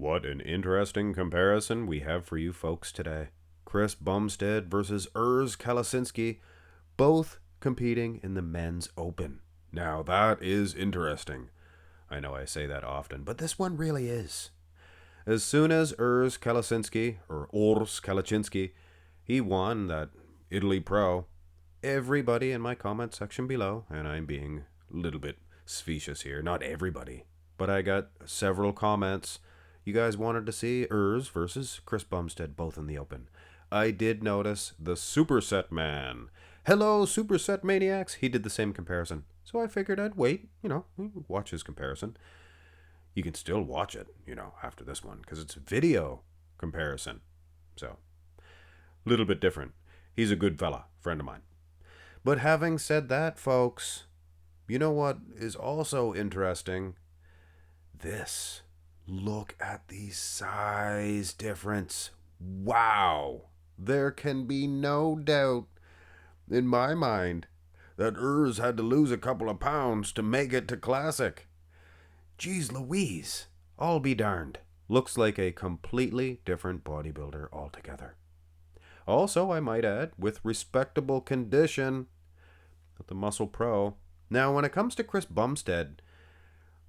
What an interesting comparison we have for you folks today. Chris Bumstead versus Urs Kalecinski, both competing in the men's open. Now that is interesting. I know I say that often, but this one really is. As soon as Urs Kalecinski, or Urs Kalecinski, he won that Italy Pro, everybody in my comment section below, and I'm being a little bit specious here, not everybody, but I got several comments. You guys wanted to see Urs versus Chris Bumstead both in the open. I did notice the Superset Man. Hello, Superset Maniacs. He did the same comparison. So I figured I'd wait, watch his comparison. You can still watch it, after this one, because it's video comparison. So, a little bit different. He's a good fella, friend of mine. But having said that, folks, you know what is also interesting? This. Look at the size difference. Wow. There can be no doubt in my mind that Urs had to lose a couple of pounds to make it to Classic. Jeez Louise. I'll be darned. Looks like a completely different bodybuilder altogether. Also, I might add, with respectable condition at the Muscle Pro. Now, when it comes to Chris Bumstead,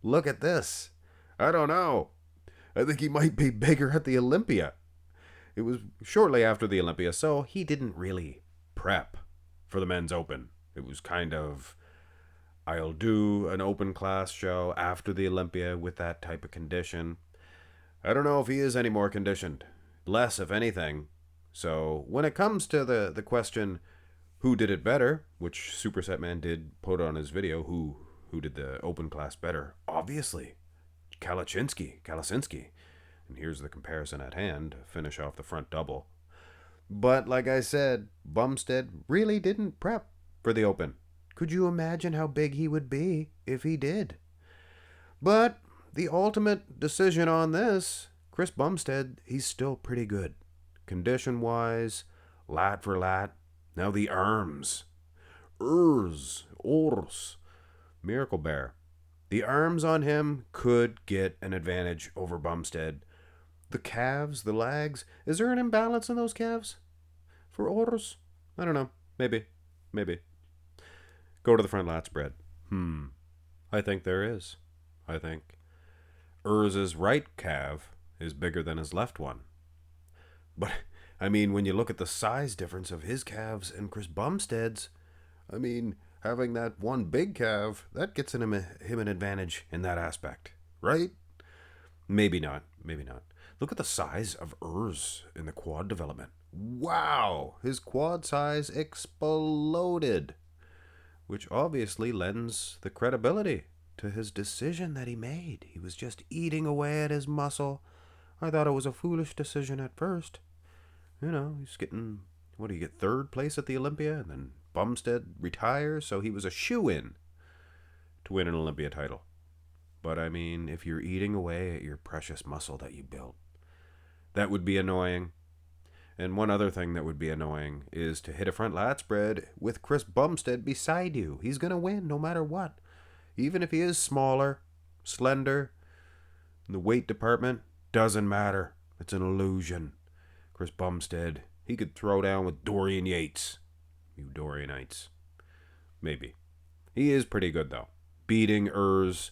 look at this. I don't know. I think he might be bigger at the Olympia. It was shortly after the Olympia, so he didn't really prep for the men's open. It was kind of, I'll do an open class show after the Olympia with that type of condition. I don't know if he is any more conditioned. Less, if anything. So when it comes to the question, who did it better, which Superset Man did put on his video, who did the open class better? Obviously, Kalecinski. And here's the comparison at hand, finish off the front double. But like I said, Bumstead really didn't prep for the open. Could you imagine how big he would be if he did? But the ultimate decision on this, Chris Bumstead, he's still pretty good. Condition-wise, lat for lat. Now the arms. Urs, Miracle Bear. The arms on him could get an advantage over Bumstead. The calves, the legs, is there an imbalance in those calves? For Urs? I don't know. Maybe. Go to the front lat spread. I think there is. I think Urs's right calf is bigger than his left one. But, when you look at the size difference of his calves and Chris Bumstead's, having that one big calf, that gets him an advantage in that aspect, right? Maybe not. Look at the size of Urs in the quad development. Wow! His quad size exploded, which obviously lends the credibility to his decision that he made. He was just eating away at his muscle. I thought it was a foolish decision at first. He's getting, what do you get, third place at the Olympia, and then Bumstead retires, so he was a shoo-in to win an Olympia title. But if you're eating away at your precious muscle that you built, that would be annoying. And one other thing that would be annoying is to hit a front lat spread with Chris Bumstead beside you. He's going to win no matter what. Even if he is smaller, slender, in the weight department, doesn't matter. It's an illusion. Chris Bumstead, he could throw down with Dorian Yates. You Dorianites. Maybe. He is pretty good, though. Beating Urs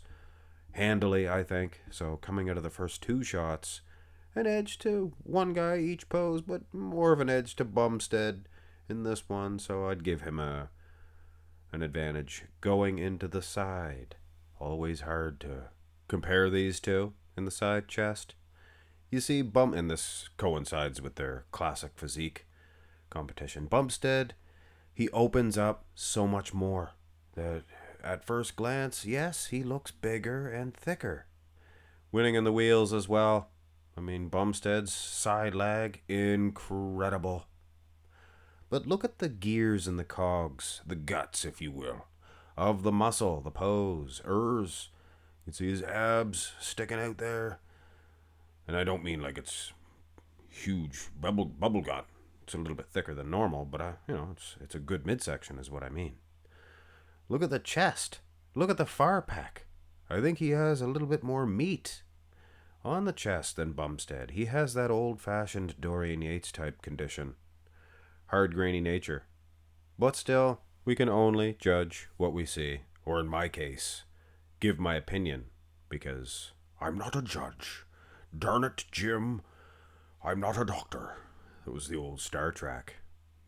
handily, I think. So coming out of the first two shots, an edge to one guy each pose, but more of an edge to Bumstead in this one. So I'd give him an advantage going into the side. Always hard to compare these two in the side chest. You see, and this coincides with their classic physique competition. Bumstead, he opens up so much more. That at first glance, yes, he looks bigger and thicker. Winning in the wheels as well. Bumstead's side leg, incredible. But look at the gears and the cogs, the guts, if you will, of the muscle, the pose. Urs, you can see his abs sticking out there. And I don't mean like it's huge bubble gut. It's a little bit thicker than normal, but it's a good midsection is what I mean. Look at the chest. Look at the far pack. I think he has a little bit more meat on the chest than Bumstead. He has that old-fashioned Dorian Yates type condition. Hard, grainy nature. But still, we can only judge what we see. Or in my case, give my opinion. Because I'm not a judge. Darn it, Jim. I'm not a doctor. It was the old Star Trek.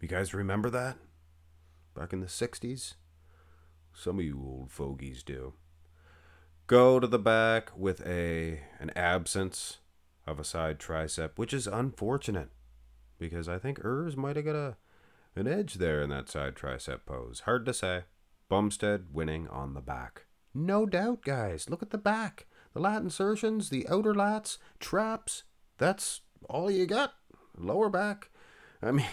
You guys remember that? Back in the 60s? Some of you old fogies do. Go to the back with an absence of a side tricep, which is unfortunate. Because I think Urs might have got an edge there in that side tricep pose. Hard to say. Bumstead winning on the back. No doubt, guys. Look at the back. The lat insertions, the outer lats, traps. That's all you got. Lower back. I mean...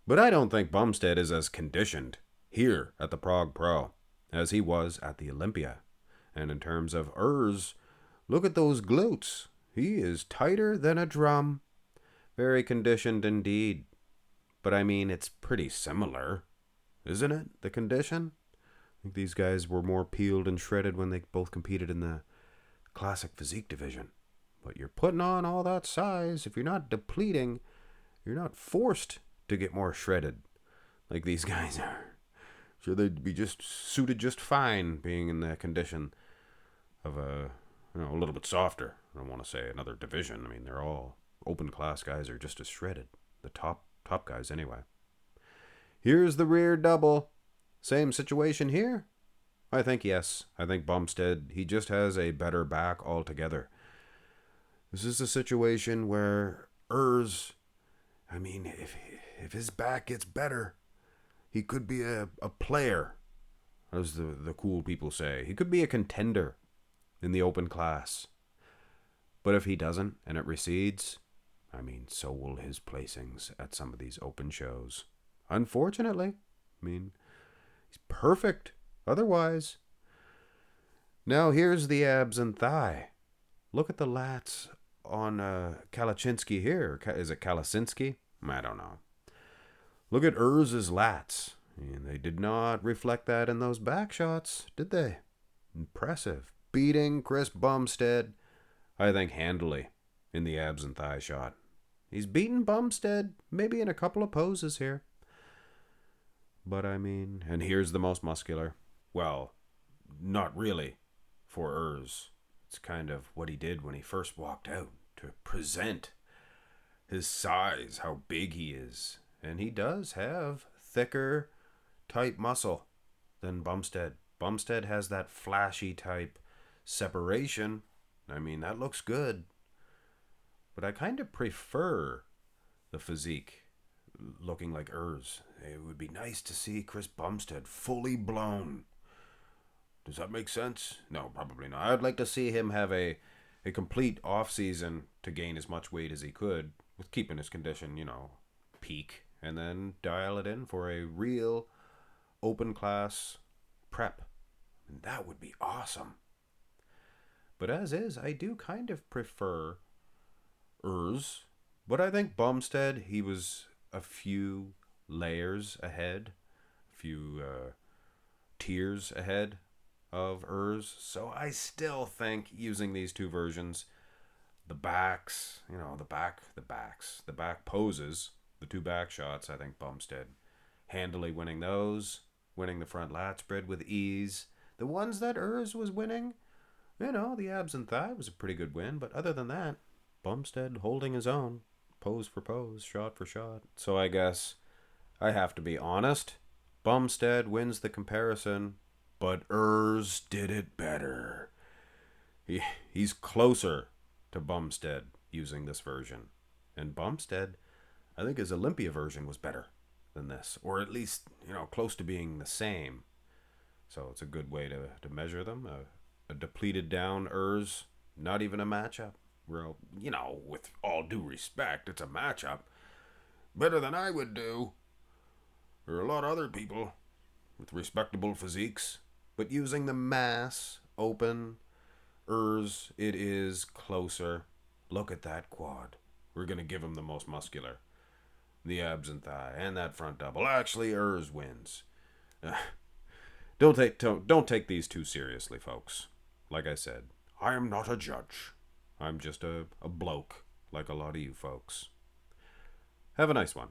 But I don't think Bumstead is as conditioned here at the Prague Pro as he was at the Olympia. And in terms of Urs, look at those glutes. He is tighter than a drum. Very conditioned indeed. But I mean, it's pretty similar, isn't it, the condition? I think these guys were more peeled and shredded when they both competed in the classic physique division. But you're putting on all that size. If you're not depleting, you're not forced to get more shredded like these guys are. Sure, they'd be just suited just fine being in the condition of a little bit softer. I don't want to say another division. I mean, they're all open class guys are just as shredded. The top guys anyway. Here's the rear double. Same situation here? I think yes. I think Bumstead, he just has a better back altogether. This is a situation where Urs, I mean, if his back gets better, he could be a player, as the cool people say. He could be a contender in the open class. But if he doesn't, and it recedes, I mean, so will his placings at some of these open shows. Unfortunately. I mean, he's perfect otherwise. Now here's the abs and thigh. Look at the lats on Kalecinski here. Is it Kalecinski? I don't know. Look at Urs's lats. And they did not reflect that in those back shots, did they? Impressive. Beating Chris Bumstead, I think, handily in the abs and thigh shot. He's beaten Bumstead maybe in a couple of poses here. But I mean, and here's the most muscular. Well, not really for Urs. It's kind of what he did when he first walked out, to present his size, how big he is. And he does have thicker type muscle than Bumstead. Bumstead has that flashy type separation. I mean, that looks good. But I kind of prefer the physique looking like Urs. It would be nice to see Chris Bumstead fully blown. Does that make sense? No, probably not. I'd like to see him have a complete off-season to gain as much weight as he could, with keeping his condition, peak, and then dial it in for a real open class prep. And that would be awesome. But as is, I do kind of prefer Urs. But I think Bumstead, he was a few layers ahead, a few tiers ahead of Urs. So I still think using these two versions, the backs, the back poses, the two back shots, I think Bumstead handily winning those, winning the front lat spread with ease. The ones that Urs was winning, the abs and thigh was a pretty good win, but other than that, Bumstead holding his own, pose for pose, shot for shot. So I guess I have to be honest. Bumstead wins the comparison, but Urs did it better. He's closer to Bumstead using this version. And Bumstead, I think his Olympia version was better than this, or at least, close to being the same. So it's a good way to measure them. A depleted down Urs, not even a matchup. Well, with all due respect, it's a matchup. Better than I would do. Or a lot of other people with respectable physiques. But using the mass open Urs, it is closer. Look at that quad. We're going to give him the most muscular. The abs and thigh, and that front double. Actually, Urs wins. Don't take these too seriously, folks. Like I said, I am not a judge. I'm just a bloke like a lot of you folks. Have a nice one.